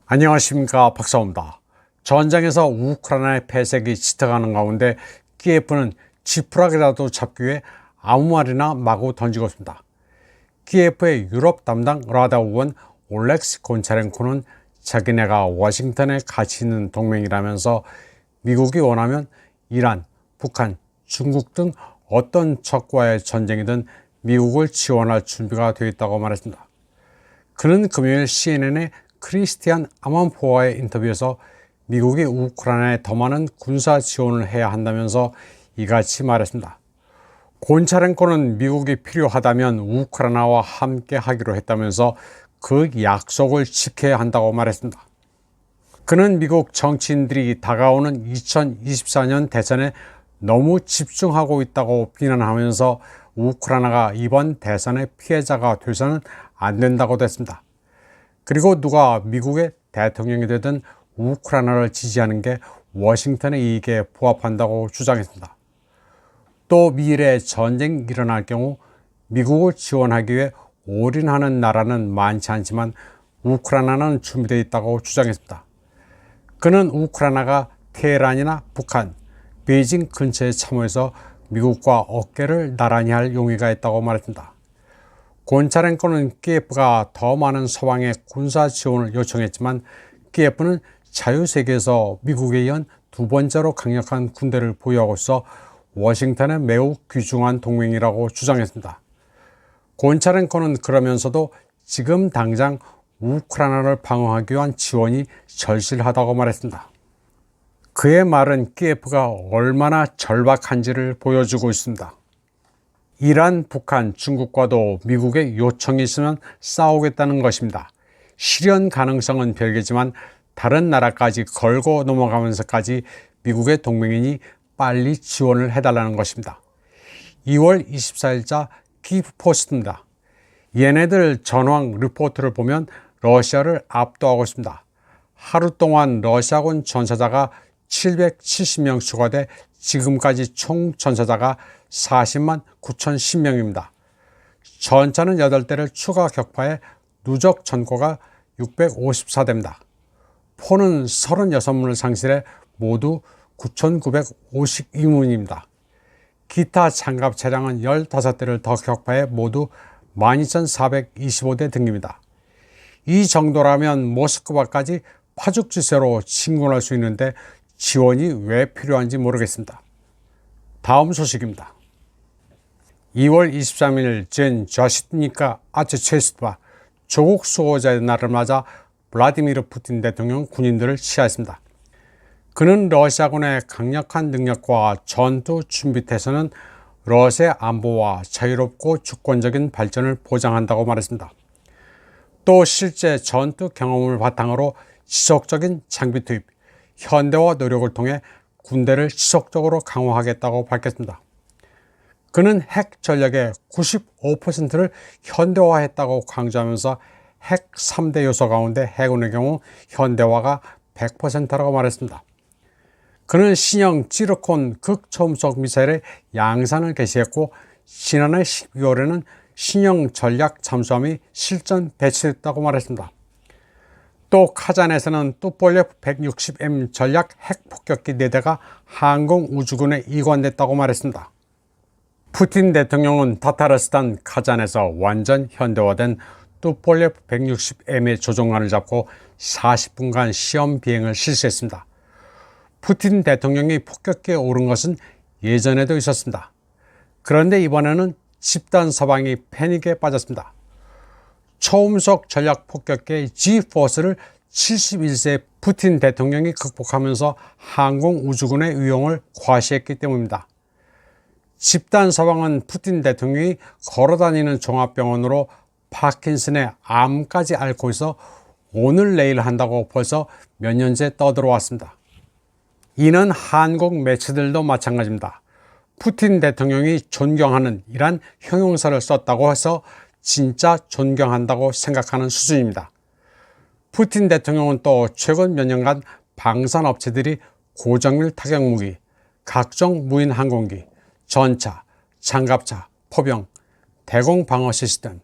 안녕하십니까, 박사입니다. 전장에서 우크라이나의 폐색이 짙어가는 가운데 키예프는 지푸라기라도 잡기 위해 아무 말이나 마구 던지고 있습니다. 키예프의 유럽 담당 라다 의원 올렉스 곤차렌코는 자기네가 워싱턴에 가치 있는 동맹이라면서 미국이 원하면 이란, 북한, 중국 등 어떤 적과의 전쟁이든 미국을 지원할 준비가 되어 있다고 말했습니다. 그는 금요일 CNN의 크리스티안 아만포와의 인터뷰에서 미국이 우크라이나에 더 많은 군사 지원을 해야 한다면서 이같이 말했습니다. 곤차렌코는 미국이 필요하다면 우크라이나와 함께 하기로 했다면서 그 약속을 지켜야 한다고 말했습니다. 그는 미국 정치인들이 다가오는 2024년 대선에 너무 집중하고 있다고 비난하면서 우크라이나가 이번 대선의 피해자가 돼서는 안 된다고 했습니다. 그리고 누가 미국의 대통령이 되든 우크라이나를 지지하는 게 워싱턴의 이익에 부합한다고 주장했습니다. 또 미일에 전쟁이 일어날 경우 미국을 지원하기 위해 올인하는 나라는 많지 않지만 우크라이나는 준비되어 있다고 주장했습니다. 그는 우크라이나가 테헤란이나 북한, 베이징 근처에 참호해서 미국과 어깨를 나란히 할 용의가 있다고 말했습니다. 곤차렌코는 키예프가 더 많은 서방의 군사 지원을 요청했지만 키예프는 자유세계에서 미국에 이은 두 번째로 강력한 군대를 보유하고 있어 워싱턴의 매우 귀중한 동맹이라고 주장했습니다. 곤차렌코는 그러면서도 지금 당장 우크라이나를 방어하기 위한 지원이 절실하다고 말했습니다. 그의 말은 키예프가 얼마나 절박한지를 보여주고 있습니다. 이란, 북한, 중국과도 미국의 요청이 있으면 싸우겠다는 것입니다. 실현 가능성은 별개지만 다른 나라까지 걸고 넘어가면서까지 미국의 동맹인이 빨리 지원을 해달라는 것입니다. 2월 24일자 키프포스트입니다. 얘네들 전황 리포트를 보면 러시아를 압도하고 있습니다. 하루 동안 러시아군 전사자가 770명 추가돼 지금까지 총 전사자가 40만 9,010명입니다. 전차는 8대를 추가 격파해 누적 전과가 654대입니다. 포는 36문을 상실해 모두 9,952문입니다. 기타 장갑 차량은 15대를 더 격파해 모두 12,425대 등입니다. 이 정도라면 모스크바까지 파죽지세로 침공할 수 있는데 지원이 왜 필요한지 모르겠습니다. 다음 소식입니다. 2월 23일 젠 자시트니카 아츠체스트와 조국 수호자의 날을 맞아 블라디미르 푸틴 대통령 군인들을 시하했습니다. 그는 러시아군의 강력한 능력과 전투 준비태세는 러시아의 안보와 자유롭고 주권적인 발전을 보장한다고 말했습니다. 또 실제 전투 경험을 바탕으로 지속적인 장비 투입, 현대화 노력을 통해 군대를 지속적으로 강화하겠다고 밝혔습니다. 그는 핵 전략의 95%를 현대화했다고 강조하면서 핵 3대 요소 가운데 해군의 경우 현대화가 100%라고 말했습니다. 그는 신형 찌르콘 극초음속 미사일의 양산을 개시했고 지난해 12월에는 신형 전략 잠수함이 실전 배치됐다고 말했습니다. 또 카잔에서는 뚜폴레프 160M 전략 핵폭격기 4대가 항공우주군에 이관됐다고 말했습니다. 푸틴 대통령은 타타르스탄 카잔에서 완전 현대화된 뚜폴레프 160M의 조종관을 잡고 40분간 시험 비행을 실시했습니다. 푸틴 대통령이 폭격기에 오른 것은 예전에도 있었습니다. 그런데 이번에는 집단 서방이 패닉에 빠졌습니다. 초음속 전략 폭격기 G-포스를 71세 푸틴 대통령이 극복하면서 항공우주군의 위용을 과시했기 때문입니다. 집단 서방은 푸틴 대통령이 걸어다니는 종합병원으로 파킨슨의 암까지 앓고 있어 오늘 내일 한다고 벌써 몇 년째 떠들어왔습니다. 이는 한국 매체들도 마찬가지입니다. 푸틴 대통령이 존경하는 이란 형용사를 썼다고 해서 진짜 존경한다고 생각하는 수준입니다. 푸틴 대통령은 또 최근 몇 년간 방산업체들이 고정밀 타격무기, 각종 무인 항공기, 전차, 장갑차, 포병, 대공방어 시스템,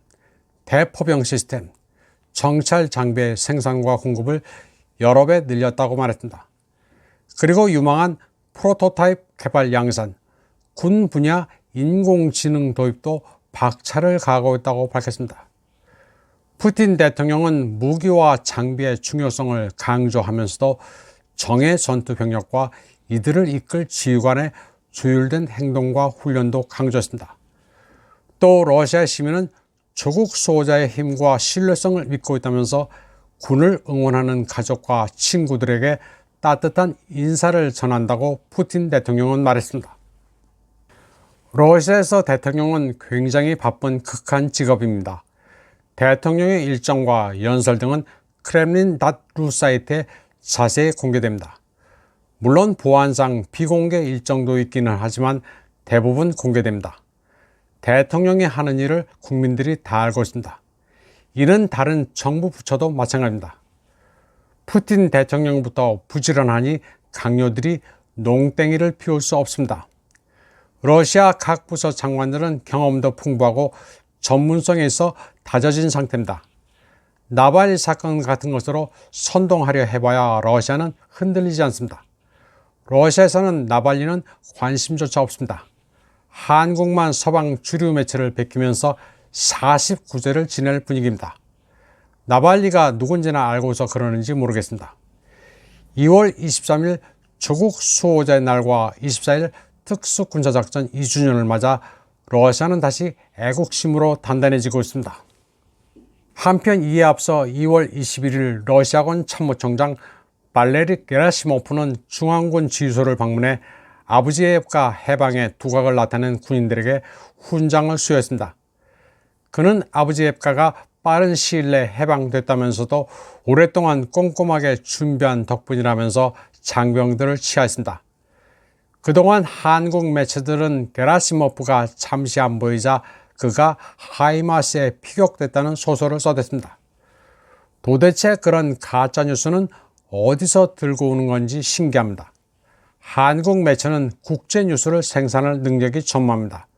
대포병 시스템, 정찰 장비의 생산과 공급을 여러 배 늘렸다고 말했습니다. 그리고 유망한 프로토타입 개발 양산, 군 분야 인공지능 도입도 박차를 가하고 있다고 밝혔습니다. 푸틴 대통령은 무기와 장비의 중요성을 강조하면서도 정예 전투 병력과 이들을 이끌 지휘관의 조율된 행동과 훈련도 강조했습니다. 또 러시아 시민은 조국 수호자의 힘과 신뢰성을 믿고 있다면서 군을 응원하는 가족과 친구들에게 따뜻한 인사를 전한다고 푸틴 대통령은 말했습니다. 러시아에서 대통령은 굉장히 바쁜 극한 직업입니다. 대통령의 일정과 연설 등은 크렘린.루 사이트에 자세히 공개됩니다. 물론 보안상 비공개 일정도 있기는 하지만 대부분 공개됩니다. 대통령이 하는 일을 국민들이 다 알고 있습니다. 이는 다른 정부 부처도 마찬가지입니다. 푸틴 대통령부터 부지런하니 강요들이 농땡이를 피울 수 없습니다. 러시아 각 부서 장관들은 경험도 풍부하고 전문성에 있어 다져진 상태입니다. 나발리 사건 같은 것으로 선동하려 해봐야 러시아는 흔들리지 않습니다. 러시아에서는 나발리는 관심조차 없습니다. 한국만 서방 주류 매체를 베끼면서 49제를 지낼 분위기입니다. 나발리가 누군지나 알고서 그러는지 모르겠습니다. 2월 23일 조국 수호자의 날과 24일 특수군사작전 2주년을 맞아 러시아는 다시 애국심으로 단단해지고 있습니다. 한편 이에 앞서 2월 21일 러시아군 참모총장 발레리 게라시모프는 중앙군 지휘소를 방문해 아부지예프카 해방의 두각을 나타낸 군인들에게 훈장을 수여했습니다. 그는 아부지예프카가 빠른 시일 내에 해방됐다면서도 오랫동안 꼼꼼하게 준비한 덕분이라면서 장병들을 치하했습니다. 그동안 한국 매체들은 게라시모프가 잠시 안 보이자 그가 하이마스에 피격됐다는 소설을 써댔습니다. 도대체 그런 가짜뉴스는 어디서 들고 오는 건지 신기합니다. 한국 매체는 국제뉴스를 생산할 능력이 전무합니다.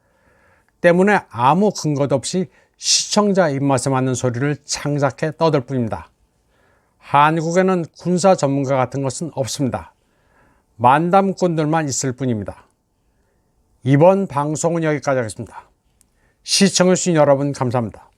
때문에 아무 근거도 없이 시청자 입맛에 맞는 소리를 창작해 떠들 뿐입니다. 한국에는 군사 전문가 같은 것은 없습니다. 만담꾼들만 있을 뿐입니다. 이번 방송은 여기까지 하겠습니다. 시청해주신 여러분 감사합니다.